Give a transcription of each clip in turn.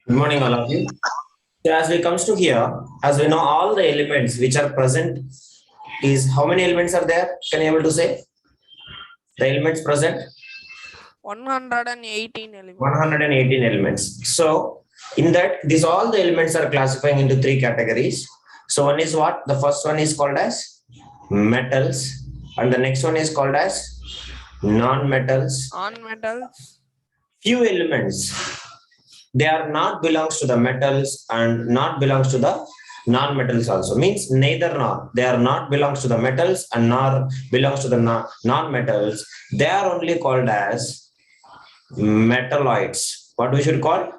Good morning, all of you. So as we comes to here, as we know, all the elements which are present is how many elements are there? Can you able to say the elements present? 118 elements. 118 elements. So in that, these all the elements are classifying into three categories. So one is what? The first one is called as metals, and the next one is called as non-metals. Non-metals. Few elements they are not belongs to the metals and not belongs to the non-metals also, means neither nor, they are not belongs to the metals and nor belongs to the non-metals. They are only called as metalloids. What we should call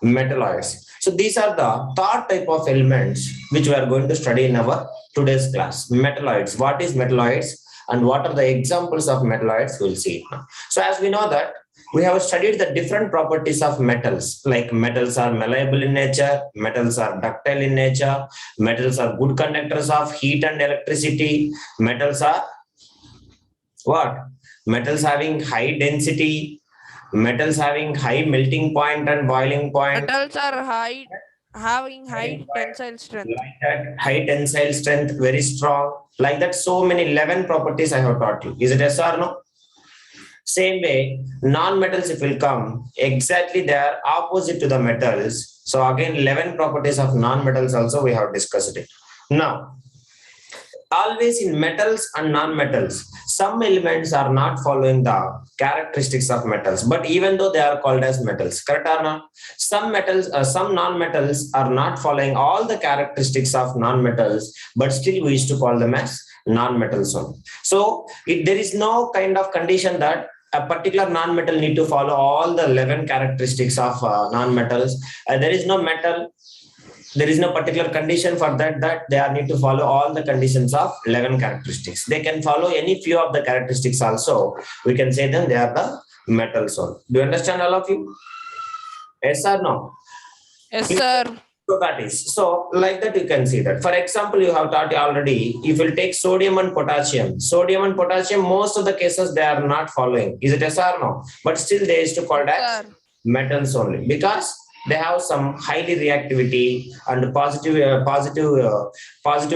metalloids. So these are the third type of elements which we are going to study in our today's class. Metalloids. What is metalloids and what are the examples of metalloids? We'll see it now. So as we know that we have studied the different properties of metals, like metals are malleable in nature, metals are ductile in nature, metals are good conductors of heat and electricity, metals are what? Metals having high density, metals having high melting point and boiling point. Metals are having high tensile strength. Like that, high tensile strength, very strong. Like that, so many 11 properties I have taught you. Is it yes or no? Same way, non-metals if will come, exactly they are opposite to the metals. So again, 11 properties of non-metals also we have discussed it. Now, always in metals and non-metals, some elements are not following the characteristics of metals, but even though they are called as metals, correct or not? Some metals, some non-metals are not following all the characteristics of non-metals, but still we used to call them as non-metals only. So there is no kind of condition that a particular non-metal need to follow all the 11 characteristics of non-metals. There is no metal, there is no particular condition for that they are need to follow all the conditions of 11 characteristics. They can follow any few of the characteristics also. We can say them they are the metals only. Do you understand all of you? Yes or no? Yes, sir. So that is, so like that you can see that. For example, you have taught already, if you take sodium and potassium, most of the cases they are not following. Is it yes or no? But still they used to call that metals only, because they have some highly reactivity and positive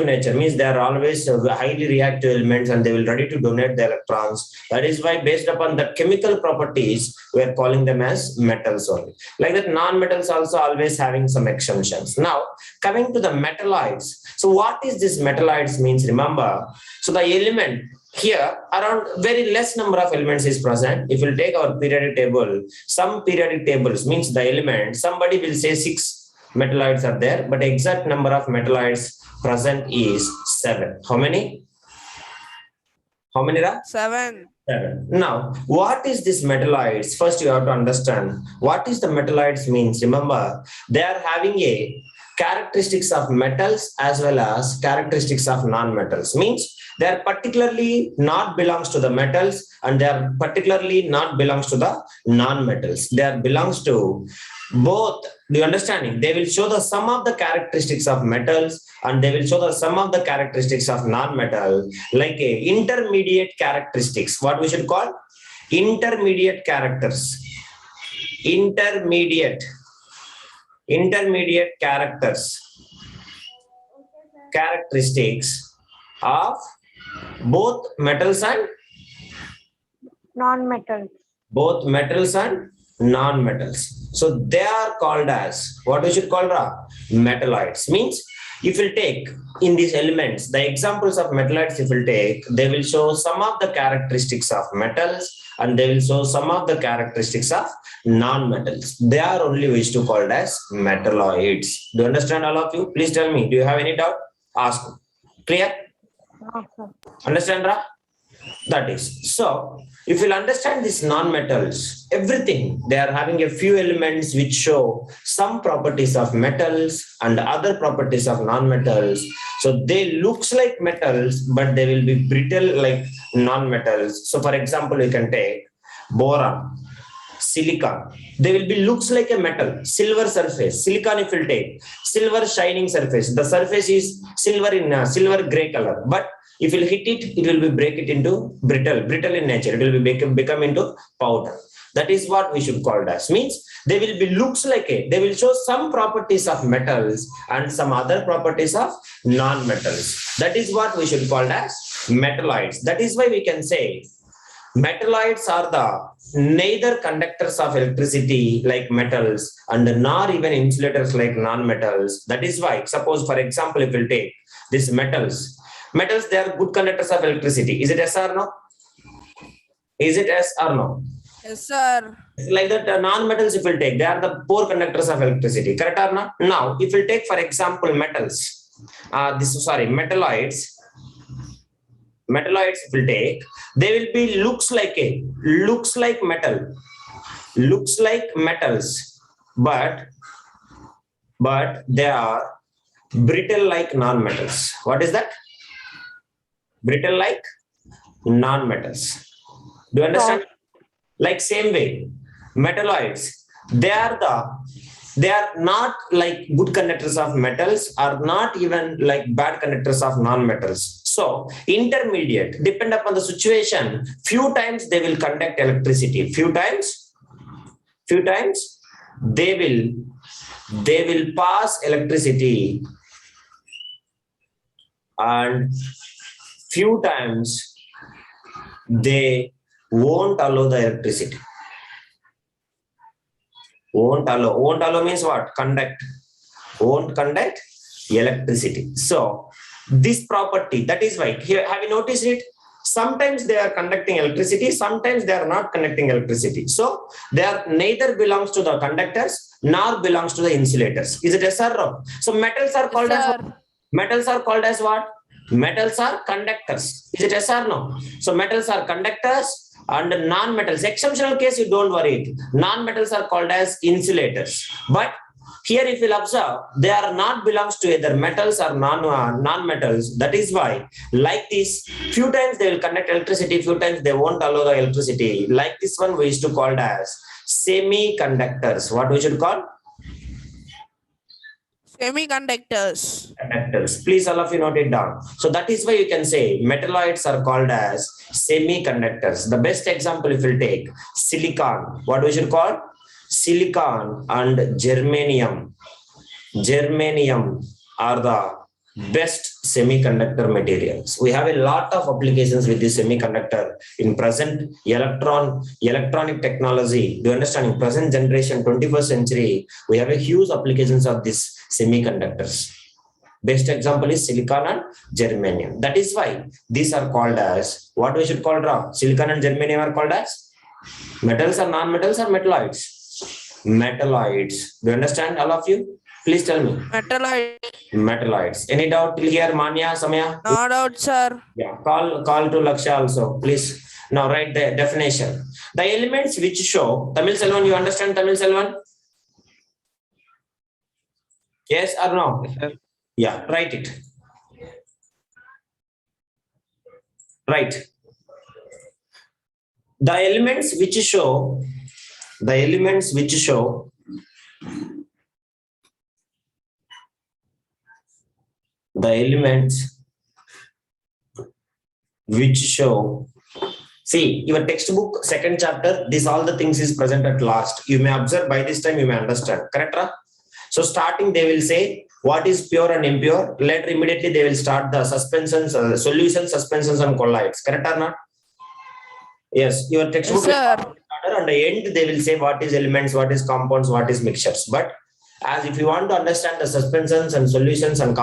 nature, means they are always highly reactive elements and they will ready to donate the electrons. That is why based upon the chemical properties we are calling them as metals only. Like that, non-metals also always having some exemptions. Now coming to the metalloids. So what is this metalloids means? Remember, so the element here around very less number of elements is present. If you take our periodic table, some periodic tables means the element, somebody will say 6 metalloids are there, but exact number of metalloids present is 7. How many? How many? 7. 7. Now, what is this metalloids? First, you have to understand what is the metalloids means. Remember, they are having a characteristics of metals as well as characteristics of non-metals. Means they are particularly not belongs to the metals and they are particularly not belongs to the non-metals. They are belongs to both. Do you understanding? They will show the sum of the characteristics of metals and they will show the sum of the characteristics of non-metal, like a intermediate characteristics. What we should call intermediate characters. Intermediate characteristics of both metals and non-metals. Both metals and non-metals. So they are called as what we should call metalloids. Means if you take in these elements, the examples of metalloids, if you take, they will show some of the characteristics of metals and they will show some of the characteristics of non-metals. They are only which to called as metalloids. Do you understand all of you? Please tell me, do you have any doubt? Ask. Clear? Awesome. Understand, Ra? That is. So, if you'll understand these non-metals, everything, they are having a few elements which show some properties of metals and other properties of non-metals. So, they looks like metals, but they will be brittle like non-metals. So, for example, you can take boron, silicon. They will be looks like a metal, silver surface. Silicon, if you take silver shining surface, the surface is silver in silver gray color, but if you hit it, it will be break it into brittle in nature. It will be become into powder. That is what we should call it as. Means they will be looks like they will show some properties of metals and some other properties of non-metals. That is what we should call it as metalloids. That is why we can say metalloids are the neither conductors of electricity like metals and nor even insulators like non-metals. That is why, suppose for example, if we'll take these metals, they are good conductors of electricity. Is it yes or no? Is it yes or no? Yes, sir. Like that, non-metals, if we'll take, they are the poor conductors of electricity. Correct or not? Now, if we'll take, for example, metals, metalloids, if we'll take, they will be looks like metal, looks like metals, but they are brittle like non-metals. What is that? Brittle like non-metals. Do you understand? Like same way, metalloids, they are not like good conductors of metals, are not even like bad conductors of non-metals. So intermediate, depend upon the situation. Few times they will conduct electricity. Few times they will pass electricity, and few times they won't allow the electricity. Won't allow means what? Conduct. Won't conduct electricity. So this property, that is why here, have you noticed it? Sometimes they are conducting electricity, sometimes they are not conducting electricity. So they are neither belongs to the conductors nor belongs to the insulators. Is it yes or no? So metals are called as what? Metals are called as what? Metals are conductors. Is it yes or no? So metals are conductors, and non-metals, exceptional case, you don't worry. Non-metals are called as insulators. But here, if you'll observe, they are not belongs to either metals or non-metals. That is why, like this, few times they will conduct electricity, few times they won't allow the electricity. Like this one, we used to call it as semiconductors. What we should call? Semiconductors. Conductors. Please, all of you note it down. So that is why you can say metalloids are called as semiconductors. The best example, if we'll take silicon, what we should call? Silicon and germanium. Germanium are the best semiconductor materials. We have a lot of applications with this semiconductor in present electronic technology. Do you understand? In present generation, 21st century, we have a huge applications of this semiconductors. Best example is silicon and germanium. That is why these are called as, what we should call Ram? Silicon and germanium are called as metals or non-metals or metalloids? Metalloids. Do you understand, all of you? Please tell me. Metalloids. Any doubt till here, Manya, Samaya? No doubt, sir. Yeah. Call to Laksha also, please. Now write the definition. The elements which show, Tamil Selvan, you understand Tamil Selvan? Yes or no? Yes, sir. Yeah, write it. Right. The elements which show see your textbook second chapter, this all the things is present at last. You may observe by this time you may understand. Correct? So starting they will say what is pure and impure. Later immediately they will start the suspensions, solutions, suspensions and colloids. Correct or not? Yes, your textbook. Yes, and the end they will say what is elements, what is compounds, what is mixtures. But as if you want to understand the suspensions and solutions and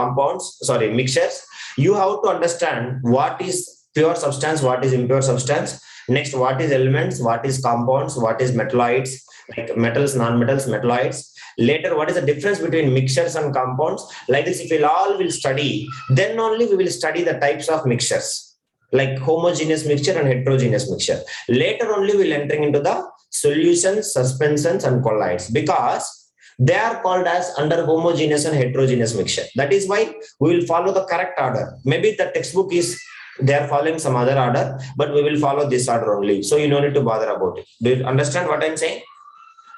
mixtures, you have to understand what is pure substance, what is impure substance. Next, what is elements, what is compounds, what is metalloids, like metals, non-metals, metalloids. Later, what is the difference between mixtures and compounds? Like this, if we all will study, then only we will study the types of mixtures, like homogeneous mixture and heterogeneous mixture. Later only we'll entering into the solutions, suspensions and colloids, because they are called as under homogeneous and heterogeneous mixture. That is why we will follow the correct order. Maybe the textbook is they are following some other order, but we will follow this order only. So you don't need to bother about it. Do you understand what I'm saying?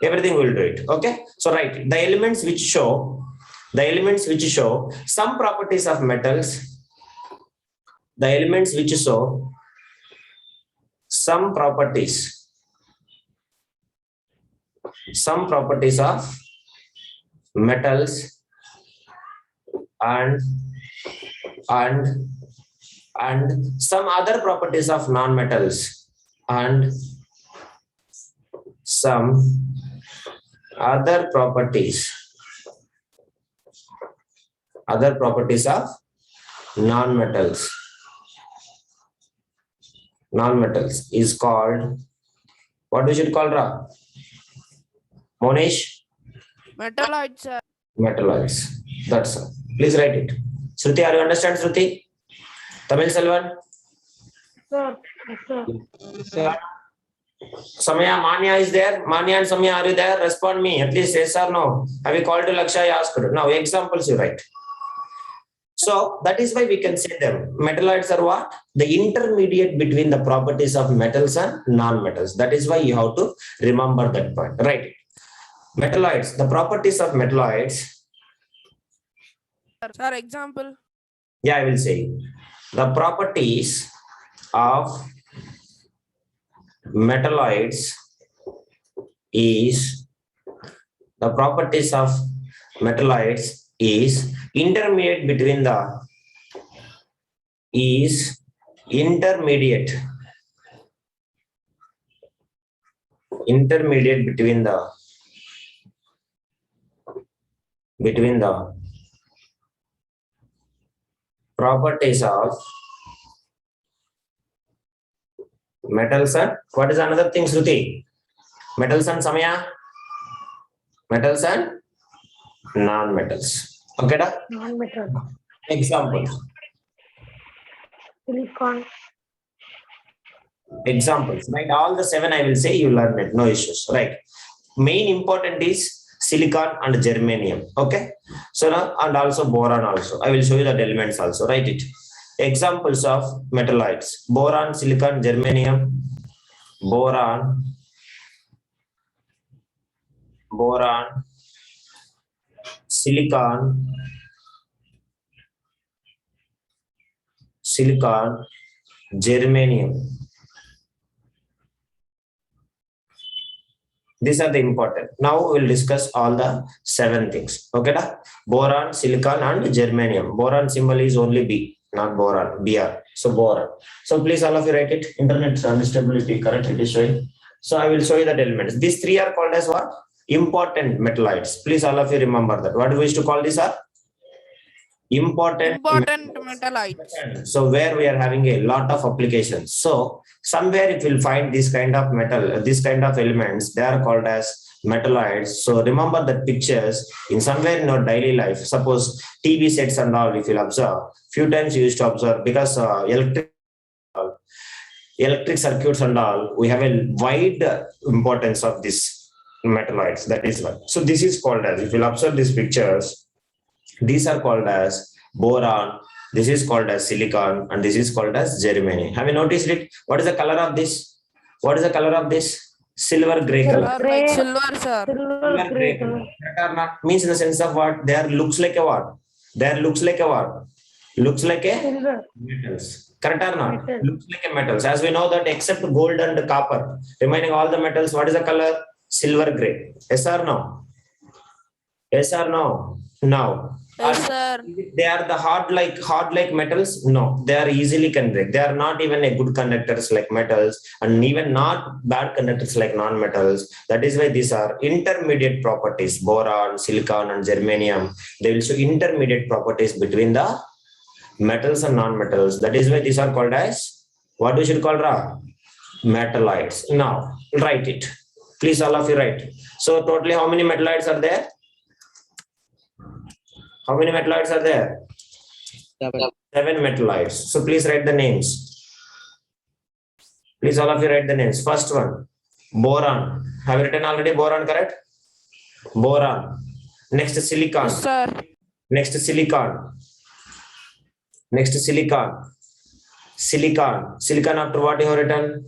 Everything will do it. Okay. So right, the elements which show some properties of metals, the elements which show some properties some properties of metals and some other properties of non-metals and some other properties of non-metals is called, what we should call, Ra? Monish? Metalloids, sir. Metalloids. That's all. Please write it. Shruti, are you understand, Shruti? Tamil Selvan? Sir. Yes, sir. Samaya, Manya is there? Manya and Samaya, are you there? Respond me. At least yes or no. Have you called to Laksha? I asked. Now, examples you write. So, that is why we can say them. Metalloids are what? The intermediate between the properties of metals and non-metals. That is why you have to remember that point. Right. Metalloids. The properties of metalloids. Sir, example. Yeah, I will say. The properties of metalloids is intermediate between the intermediate between the properties of metals and what is another thing, Shruti? Metals and Samaya? Metals and non-metals. Okay, da? Non-metal. Examples. Silicon. Examples. Right. All the 7 I will say, you learn it. No issues. Right. Main important is silicon and germanium. Okay. So now, and also boron also. I will show you the elements also. Write it. Examples of metalloids. Boron, silicon, germanium. Boron, silicon, germanium. These are the important. Now we will discuss all the 7 things. Okay, da? Boron, silicon, and germanium. Boron symbol is only B, not boron. Br. So boron. So please all of you write it. Internet instability. Correct. It is showing. So I will show you the elements. These 3 are called as what? Important metalloids. Please all of you remember that. What do we used to call these are? Important metalloids. So where we are having a lot of applications. So somewhere it will find this kind of metal, this kind of elements, they are called as metalloids. So remember the pictures in somewhere in our daily life. Suppose TV sets and all, if you'll observe, few times you used to observe because electric circuits and all, we have a wide importance of this metalloids. That is why. So this is called as, if you'll observe these pictures, these are called as boron, this is called as silicon, and this is called as germanium. Have you noticed it? What is the color of this? What is the color of this? Silver gray color. Like silver, sir. Silver gray color. That are not, means in the sense of what? There looks like a what? There looks like a what? Looks like a Silver. metals. Correct or not? Metal. Looks like a metals. As we know that except gold and copper, remaining all the metals, what is the color? Silver gray. Yes or no? Yes or no? No. Yes, sir. They are the hard like metals? No, they are easily can break. They are not even a good conductors like metals, and even not bad conductors like non-metals. That is why these are intermediate properties. Boron, silicon, and germanium. They will show intermediate properties between the metals and non-metals. That is why these are called as, what we should call, Ra? Metalloids. Now write it. Please all of you write. So totally how many metalloids are there? How many metalloids are there? 7 metalloids. So please write the names. Please all of you write the names. First one, boron. Have you written already boron, correct? Boron. Next silicon. Yes, sir. Next silicon. Next silicon. Silicon. Silicon after what you have written?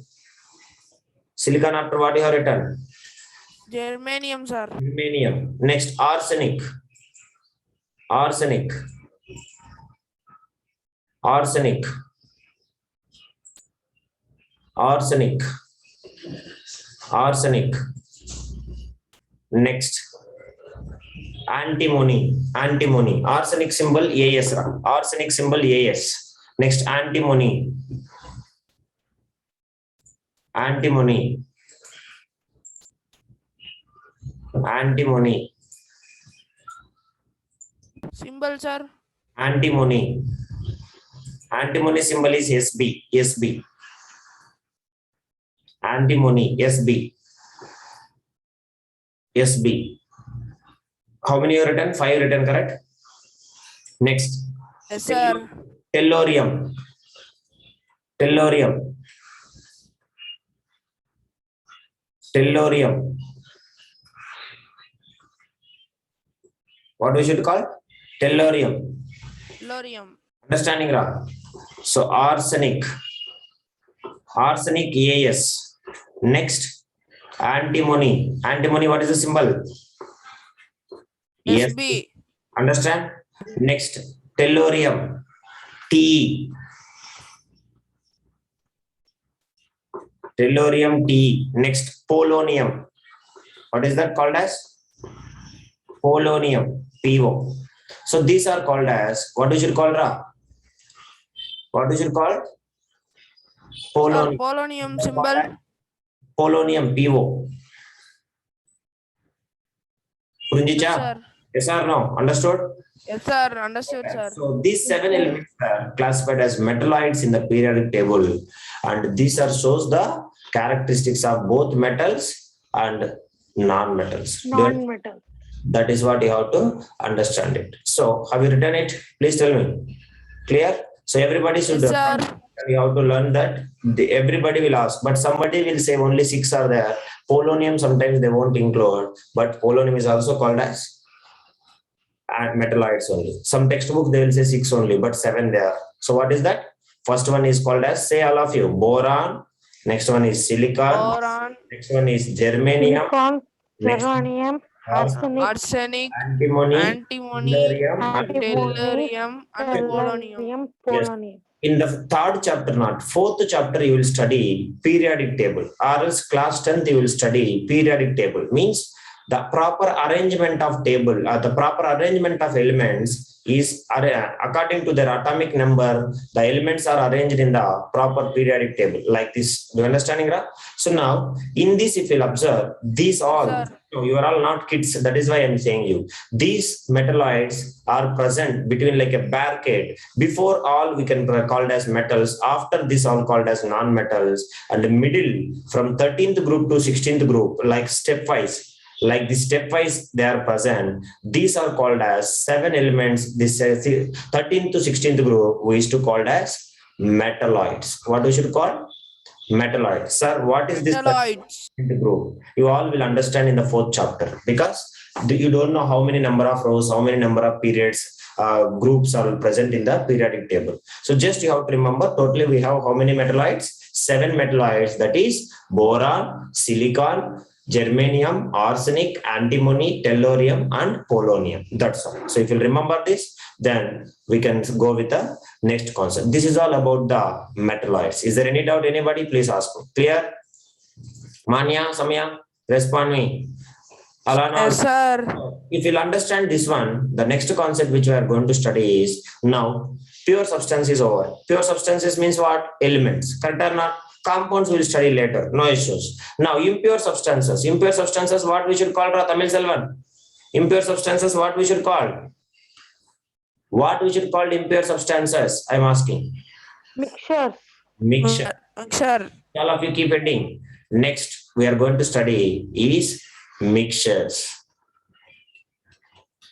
Silicon after what you have written? Germanium, sir. Germanium. Next arsenic. Arsenic. Arsenic. Arsenic. Arsenic. Next, antimony. Antimony. Arsenic symbol AS. Arsenic symbol AS. Next, antimony. Antimony. Antimony. Symbol, sir. Antimony. Antimony symbol is SB. SB. Antimony. SB. SB. How many you written? 5 written, correct? Next. Yes, sir. Tellurium. Tellurium. Tellurium. What we should call? Tellurium. Tellurium. Understanding, Ra? So arsenic. Arsenic AS. Next, antimony. Antimony, what is the symbol? SB. Understand? Next, tellurium. T. Tellurium T. Next, polonium. What is that called as? Polonium. PO. So these are called as, what we should call, Ra? What we should call? Sir, Polonium. polonium symbol. Polonium PO. Punjicha? Yes, sir. Yes or no? Understood? Yes, sir. Understood, sir. So these 7 elements are classified as metalloids in the periodic table, and these are shows the characteristics of both metals and non-metals. Non-metal. That is what you have to understand it. So have you written it? Please tell me. Clear? So everybody should. Yes, sir. You have to learn that. Everybody will ask, but somebody will say only 6 are there. Polonium sometimes they won't include, but polonium is also called as metalloids only. Some textbook they will say 6 only, but 7 there. So what is that? First one is called as, say all of you, boron. Next one is silicon. Boron. Next one is germanium. Silicon, Next one, germanium, arsenic, Arsenic. antimony, Antimony. tellurium, Tellurium and polonium. tellurium, polonium. In the 3rd chapter, not 4th chapter, you will study periodic table, or else class 10th you will study periodic table. Means the proper arrangement of table, the proper arrangement of elements is according to their atomic number. The elements are arranged in the proper periodic table like this. Do you understand, Ingra? So now in this, if you'll observe, these all, Sir. you are all not kids. That is why I'm saying you. These metalloids are present between like a barricade. Before all we can call as metals. After this all called as non-metals. And the middle from 13th group to 16th group, like stepwise. Like the stepwise they are present. These are called as 7 elements. This 13th to 16th group we used to call as metalloids. What we should call? Metalloids. Sir, what is this Metalloids. group? You all will understand in the 4th chapter, because you don't know how many number of rows, how many number of periods, groups are present in the periodic table. So just you have to remember, totally we have how many metalloids? 7 metalloids, that is boron, silicon, germanium, arsenic, antimony, tellurium, and polonium. That's all. So if you remember this, then we can go with the next concept. This is all about the metalloids. Is there any doubt? Anybody? Please ask me. Clear? Manya, Samya, respond me. Alana, Yes, sir. if you'll understand this one, the next concept which we are going to study is, now pure substance is over. Pure substances means what? Elements. Correct or not? Compounds we will study later. No issues. Now impure substances. Impure substances, what we should call, Tamil Selvan? Impure substances, what we should call? What we should call impure substances? I'm asking. Mixtures. Mixture. Sir. All of you keep ending. Next we are going to study is mixtures.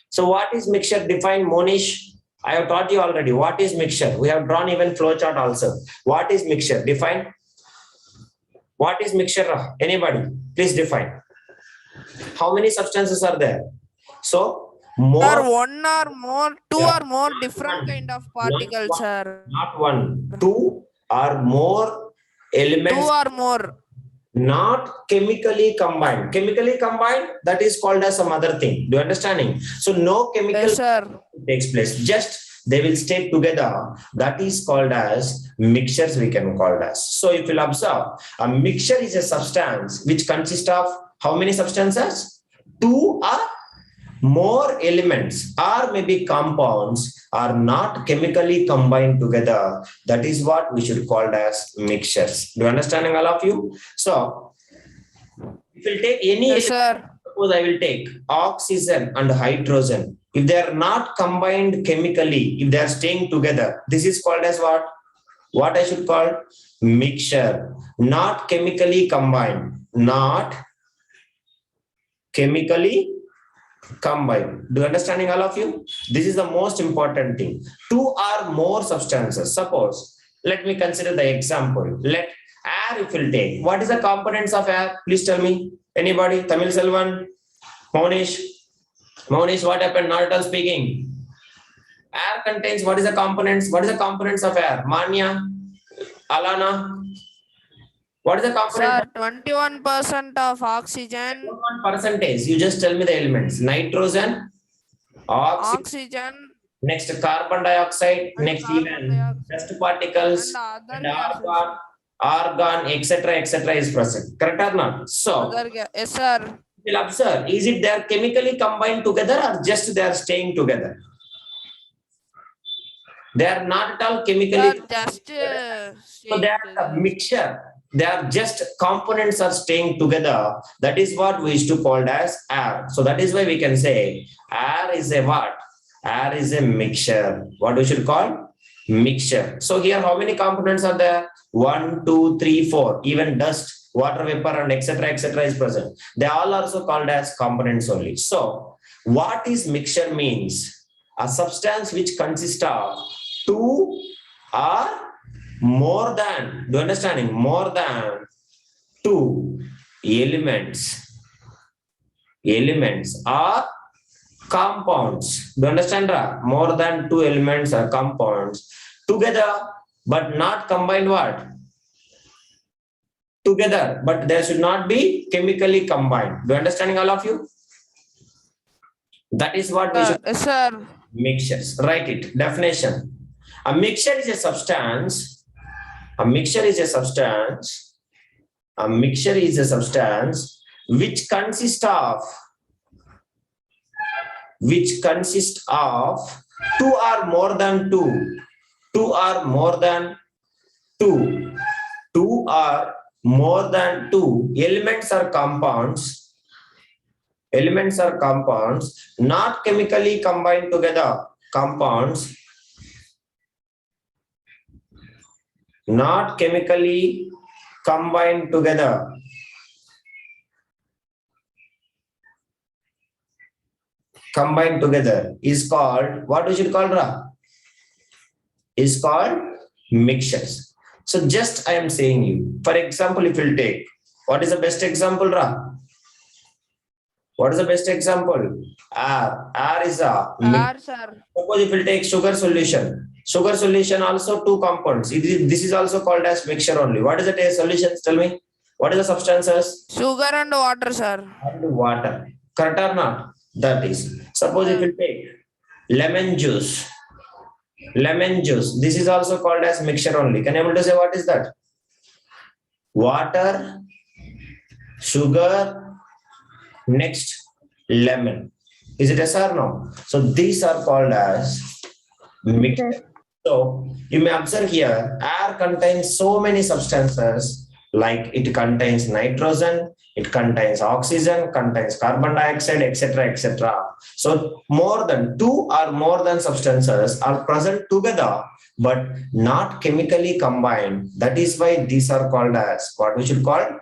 So what is mixture? Define, Monish. I have taught you already. What is mixture? We have drawn even flowchart also. What is mixture? Define. What is mixture? Anybody? Please define. How many substances are there? So more. Sir, 1 or more, 2 Yeah. or more different kind of particles, sir. Not 1, 2 or more 2 elements. or more. Not chemically combined. Chemically combined, that is called as some other thing. Do you understanding? So no chemical Yes, sir. takes place. Just they will stay together. That is called as mixtures, we can call as. So if you'll observe, a mixture is a substance which consists of how many substances? two or more elements or maybe compounds are not chemically combined together. That is what we should call as mixtures. Do you understanding all of you? So if you take any Yes, element, sir. suppose I will take oxygen and hydrogen. If they are not combined chemically, if they are staying together, this is called as what? What I should call? Mixture. Not chemically combined. Not chemically combined. Do you understanding all of you? This is the most important thing. Two or more substances. Suppose, let me consider the example. Let air if you'll take. What is the components of air? Please tell me. Anybody? Tamil Selvan? Monish? Monish, what happened? Not at all speaking. Air contains, what is the components? What is the components of air? Manya? Alana? What is the component? Sir, 21% of oxygen, One percentage. You just tell me the elements. Nitrogen, oxygen, oxygen, next carbon dioxide, and next carbon even dioxide dust particles, and other and gases. argon, etc., is present. Correct or not? So, Yes, sir. we'll observe, is it they are chemically combined together or just they are staying together? They are not at all chemically. Sir, just So they are a mixture. They are just components are staying together. That is what we used to call as air. So that is why we can say air is a what? Air is a mixture. What we should call? Mixture. So here how many components are there? 1, 2, 3, 4. Even dust, water vapor and etc. is present. They all also called as components only. So what is mixture means? A substance which consists of two or more than, do you understanding? More than two elements are compounds. Do you understand? More than two elements are compounds together, but not combined what? Together, but there should not be chemically combined. Do you understanding all of you? That is what we should. Yes, sir. Mixtures. Write it. Definition. A mixture is a substance. A mixture is a substance. A mixture is a substance which consists of two or more than two. Two or more than two. Two or more than two elements or compounds. Elements are compounds not chemically combined together. Compounds not chemically combined together. Combined together is called, what we should call, is called mixtures. So just I am saying you, for example, if you'll take, what is the best example, What is the best example? R. R is a mix. Sir. Suppose if we'll take sugar solution. Sugar solution also two compounds. This is also called as mixture only. What is the taste solutions? Tell me. What is the substances? Sugar and water, sir. And water. Correct or not? That is. Suppose if you take lemon juice. Lemon juice. This is also called as mixture only. Can you able to say what is that? Water, sugar, next lemon. Is it yes or no? So these are called as mixture. So you may observe here, air contains so many substances, like it contains nitrogen, it contains oxygen, contains carbon dioxide, etc. So more than two or more than substances are present together, but not chemically combined. That is why these are called as what we should call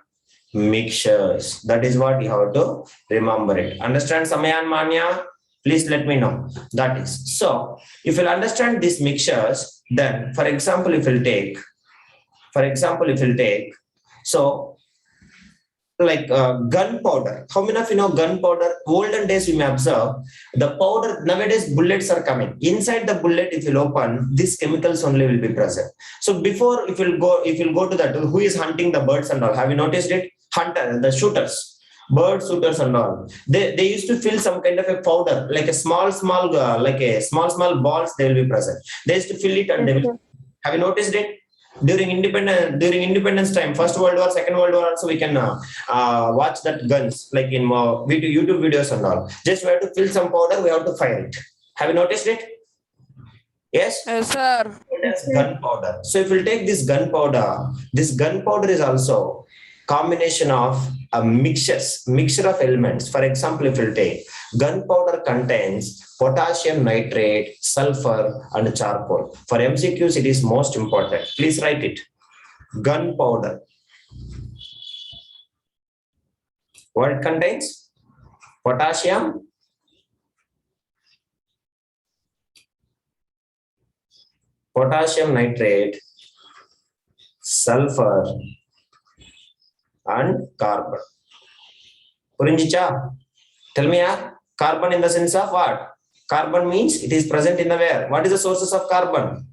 mixtures. That is what you have to remember it. Understand, Samaya and Manya? Please let me know. That is. So if you understand these mixtures, then for example, if you take, so like gunpowder. How many of you know gunpowder? Olden days you may observe the powder. Nowadays bullets are coming. Inside the bullet, if you open, these chemicals only will be present. So before, if you go to that, who is hunting the birds and all? Have you noticed it? Hunter, the shooters. Bird shooters and all, they used to fill some kind of a powder, like a small balls, they will be present. They used to fill it and they will. Have you noticed it? During independence time, First World War, Second World War, also we can watch that guns like in YouTube videos and all. Just we have to fill some powder, we have to fire it. Have you noticed it? Yes. Yes, sir. As gunpowder. So if we take this gunpowder is also combination of a mixture of elements. For example, if we take gunpowder contains potassium nitrate, sulfur, and charcoal. For MCQs, it is most important. Please write it. Gunpowder. What it contains? Potassium, potassium nitrate, sulfur, and carbon. Purinjicha, tell me, carbon in the sense of what? Carbon means it is present in the where? What is the sources of carbon?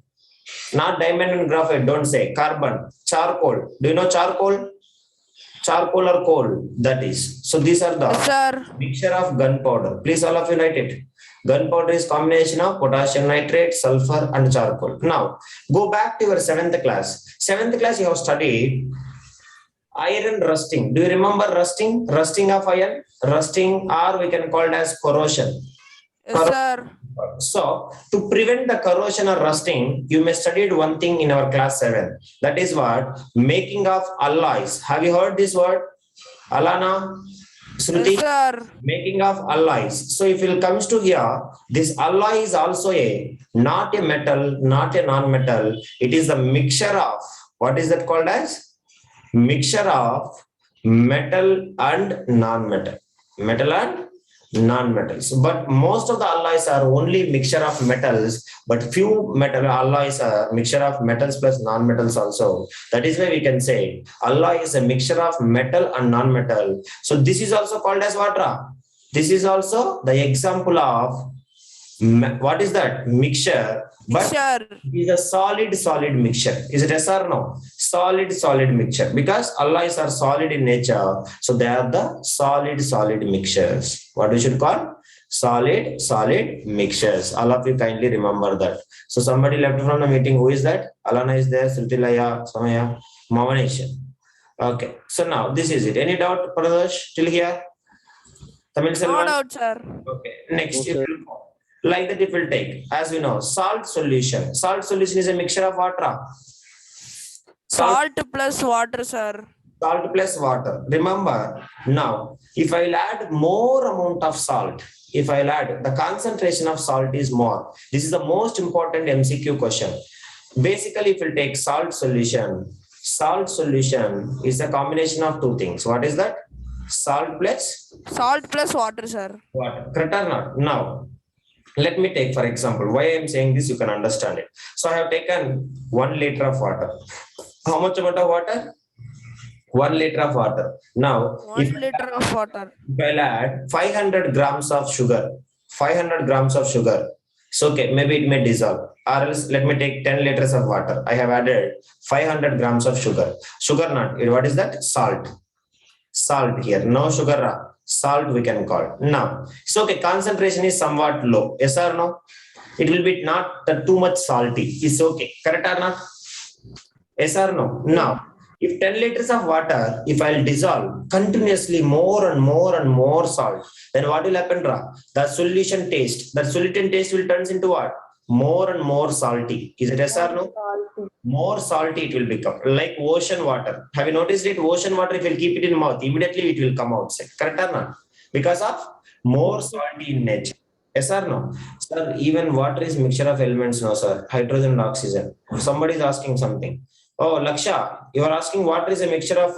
Not diamond and graphite, don't say. Carbon, charcoal. Do you know charcoal? Charcoal or coal, that is. So these are the Yes, sir. mixture of gunpowder. Please all of you write it. Gunpowder is combination of potassium nitrate, sulfur, and charcoal. Now, go back to your 7th class. 7th class you have studied iron rusting. Do you remember rusting? Rusting of iron? Rusting, or we can call it as corrosion. Yes, sir. So, to prevent the corrosion or rusting, you may studied one thing in our class 7. That is what? Making of alloys. Have you heard this word? Alana? Shruti? Yes, sir. Making of alloys. So if it comes to here, this alloy is also not a metal, not a non-metal. It is a mixture of, what is that called as? Mixture of metal and non-metal. Metal and non-metals. But most of the alloys are only mixture of metals, but few metal alloys are mixture of metals plus non-metals also. That is why we can say alloy is a mixture of metal and non-metal. So this is also called as what? This is also the example of what is that? Mixture. But Mixture. it is a solid mixture. Is it yes or no? Solid mixture. Because alloys are solid in nature, so they are the solid mixtures. What we should call? Solid mixtures. All of you kindly remember that. So somebody left from the meeting. Who is that? Alana is there. Sritilaya, Samaya, Mavanesh. Okay. So now this is it. Any doubt, Pradesh, till here? Tamil No Selvan? doubt, sir. Okay. Next, if you like that, it will take, as we know, salt solution. Salt solution is a mixture of water. Salt plus water, sir. Salt plus water. Remember, now, if I'll add more amount of salt, if I'll add, the concentration of salt is more. This is the most important MCQ question. Basically, if we'll take salt solution is a combination of two things. What is that? Salt plus water, sir. water. Correct or not? Now, let me take, for example, why I am saying this, you can understand it. So I have taken 1 liter of water. How much amount of water? 1 liter of water. Now, 1 liter of water. if I'll add 500 grams of sugar, so okay, maybe it may dissolve. Or else let me take 10 liters of water. I have added 500 grams of sugar. Sugar not, what is that? Salt here, no sugar, salt we can call. Now, so okay, concentration is somewhat low. Yes or no? It will be not too much salty. It's okay. Correct or not? Yes or no? Now, if 10 liters of water, if I'll dissolve continuously more and more salt, then what will happen? The solution taste will turn into what? More and more salty. Is it yes or no? More salty it will become, like ocean water. Have you noticed it? Ocean water, if you keep it in mouth, immediately it will come outside. Correct or not? Because of more salty in nature. Yes or no? Sir, even water is mixture of elements, no sir. Hydrogen and oxygen. Somebody is asking something. Oh, Laksha, you are asking what is a mixture of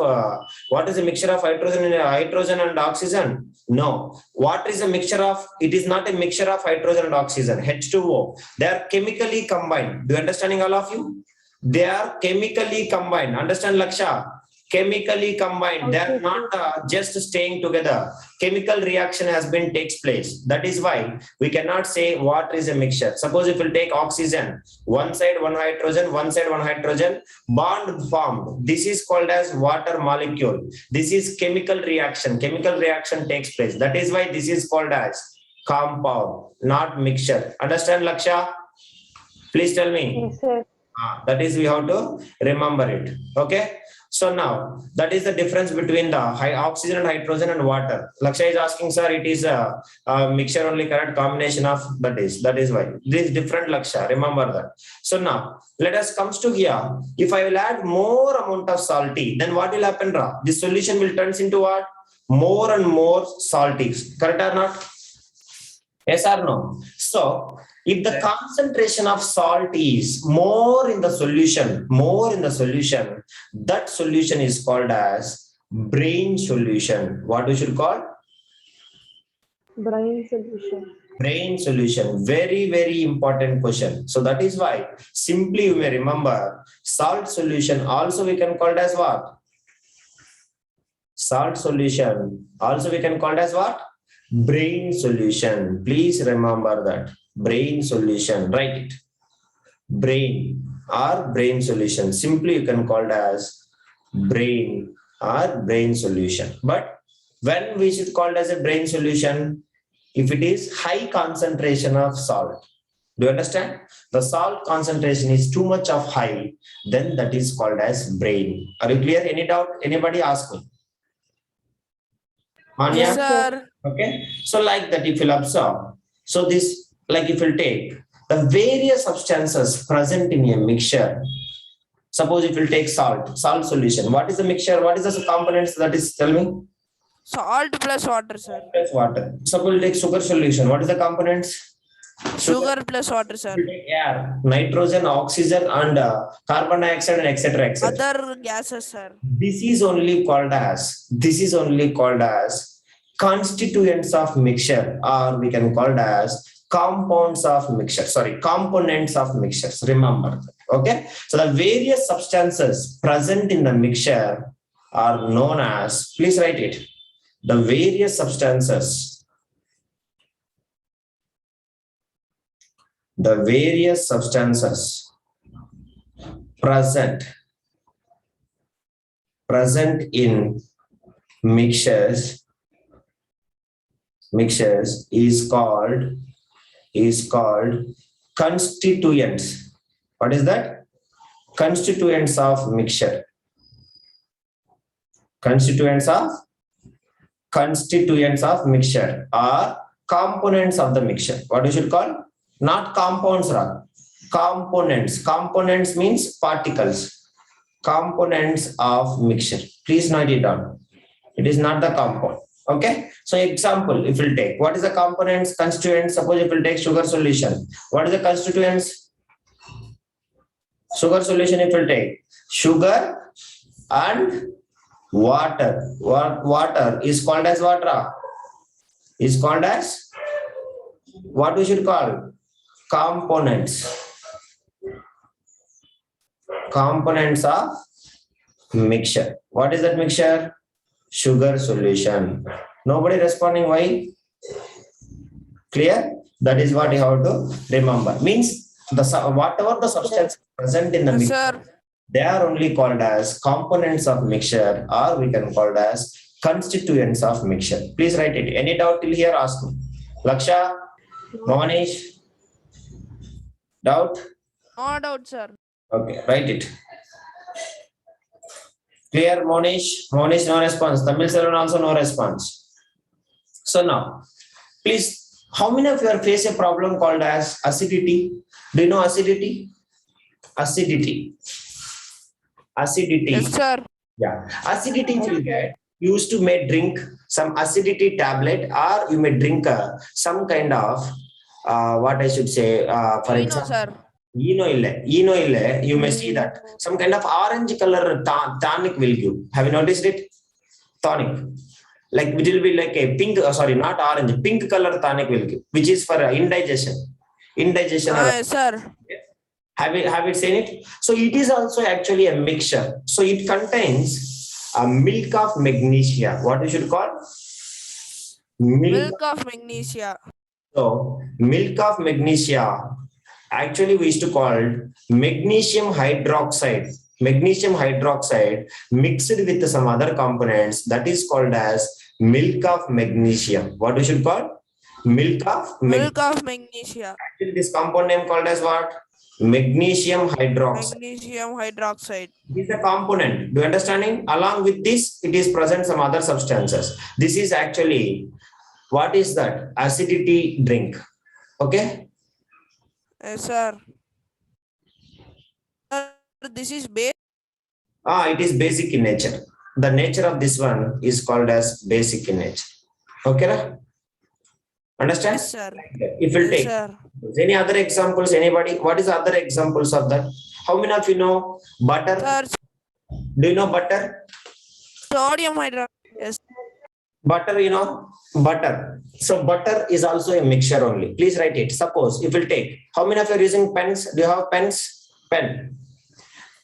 hydrogen and oxygen? No. Water is a mixture of, it is not a mixture of hydrogen and oxygen, H2O. They are chemically combined. Do you understanding, all of you? They are chemically combined. Understand, Laksha? Chemically combined. They are not just staying together. Chemical reaction has been takes place. That is why we cannot say water is a mixture. Suppose if we take oxygen, one side one hydrogen, bond formed. This is called as water molecule. This is chemical reaction. Chemical reaction takes place. That is why this is called as compound, not mixture. Understand, Laksha? Please tell me. Yes, sir. That is, we have to remember it. Okay. So now that is the difference between the oxygen and hydrogen and water. Lakshay is asking, sir, it is a mixture only, correct combination of that is why this different, Lakshay. Remember that. So now let us comes to here. If I will add more amount of salty, then what will happen, Ra? This solution will turns into what? More and more salty. Correct or not? Yes or no? So if the concentration of salt is more in the solution, that solution is called as brain solution. What we should call? Brain solution. Brain solution. Very, very important question. So that is why simply you may remember salt solution also we can call it as what? Salt solution also we can call it as what? Brain solution. Please remember that. Brain solution. Write it. Brain or brain solution. Simply you can call it as brain or brain solution. But when we should call it as a brain solution? If it is high concentration of salt. Do you understand? The salt concentration is too much of high, then that is called as brain. Are you clear? Any doubt? Anybody ask me? Manya? Yes, sir. Okay. So like that, if you'll observe. So this, like if you'll take the various substances present in a mixture. Suppose if you'll take salt solution. What is the mixture? What is the components that is, tell me? Salt plus water, sir. Plus water. Suppose we'll take sugar solution. What is the components? Sugar plus water, sir. Air, nitrogen, oxygen, and carbon dioxide, and etc. Other gases, sir. This is only called as constituents of mixture, or we can call it as components of mixtures. Remember that. Okay. So the various substances present in the mixture are known as. Please write it. The various substances. The various substances present in mixtures is called constituents. What is that? Constituents of mixture. Constituents of mixture are components of the mixture. What we should call? Not compounds, components. Components means particles. Components of mixture. Please note it down. It is not the compound. Okay. So example, if we'll take, what is the components, constituents? Suppose if we'll take sugar solution. What is the constituents? Sugar solution, if we'll take sugar and water. Water is called as water. Is called as what we should call? Components of mixture. What is that mixture? Sugar solution. Nobody responding. Why? Clear? That is what you have to remember. Means whatever the substance present in the Yes, mixture, sir. they are only called as components of mixture, or we can call it as constituents of mixture. Please write it. Any doubt till here? Ask me. Laksha, Manish. Doubt? No doubt, sir. Okay, write it. Clear, Monish? Monish, no response. Tamil Selvan also no response. So now, please, how many of you are face a problem called as acidity? Do you know acidity? Acidity. Yes, sir. Yeah. Acidity you will get. You used to may drink some acidity tablet, or you may drink some kind of what I should say, for No, example, sir. ille, you may see that some kind of orange color tonic will give. Have you noticed it? Tonic. Like it will be like a pink, not orange, pink color tonic will give, which is for indigestion. Indigestion. Yes, sir. Have you seen it? So it is also actually a mixture. So it contains a milk of magnesia. What we should call? Milk of magnesia. So milk of magnesia, actually we used to call magnesium hydroxide. Magnesium hydroxide mixed with some other components, that is called as milk of magnesium. What we should call? Milk of Milk of magnesia. Actually this compound name called as what? Magnesium hydroxide. Magnesium hydroxide. This is a component. Do you understanding? Along with this, it is present some other substances. This is actually, what is that? Acidity drink. Okay. Yes, sir. Sir, this is base. It is basic in nature. The nature of this one is called as basic in nature. Okay. Ra? Understand? Yes, sir. If we'll Yes, take sir. any other examples, anybody? What is other examples of that? How many of you know butter? Sir, Do you know butter? sodium hydroxide. Yes. Butter, you know, butter. So butter is also a mixture only. Please write it. Suppose if we'll take, how many of you are using pens? Do you have pens? Pen.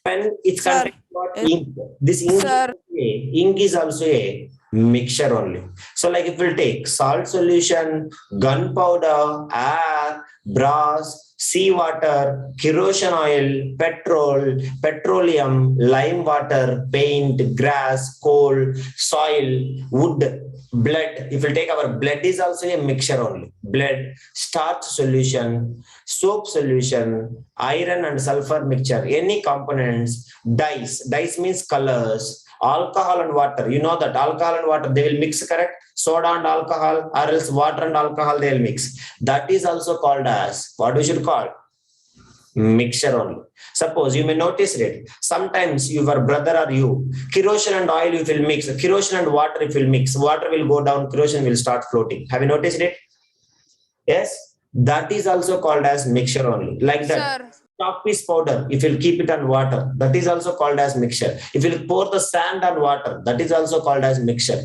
Pen, it's Sir. contains what? Yes. Ink. This Sir. ink is also a mixture only. So like if we'll take salt solution, gunpowder, air, brass, seawater, kerosene oil, petrol, petroleum, lime water, paint, grass, coal, soil, wood, blood. If we take our blood is also a mixture only. Blood, starch solution, soap solution, iron and sulfur mixture, any components, dyes. Dyes means colors, alcohol and water. You know that alcohol and water, they will mix, correct? Soda and alcohol, or else water and alcohol, they will mix. That is also called as, what we should call? Mixture only. Suppose you may notice it. Sometimes your brother or you, kerosene and oil if will mix, kerosene and water if will mix, water will go down, kerosene will start floating. Have you noticed it? Yes, that is also called as mixture only. Like that. Sir. Chalk piece powder, if you'll keep it on water, that is also called as mixture. If you'll pour the sand on water, that is also called as mixture.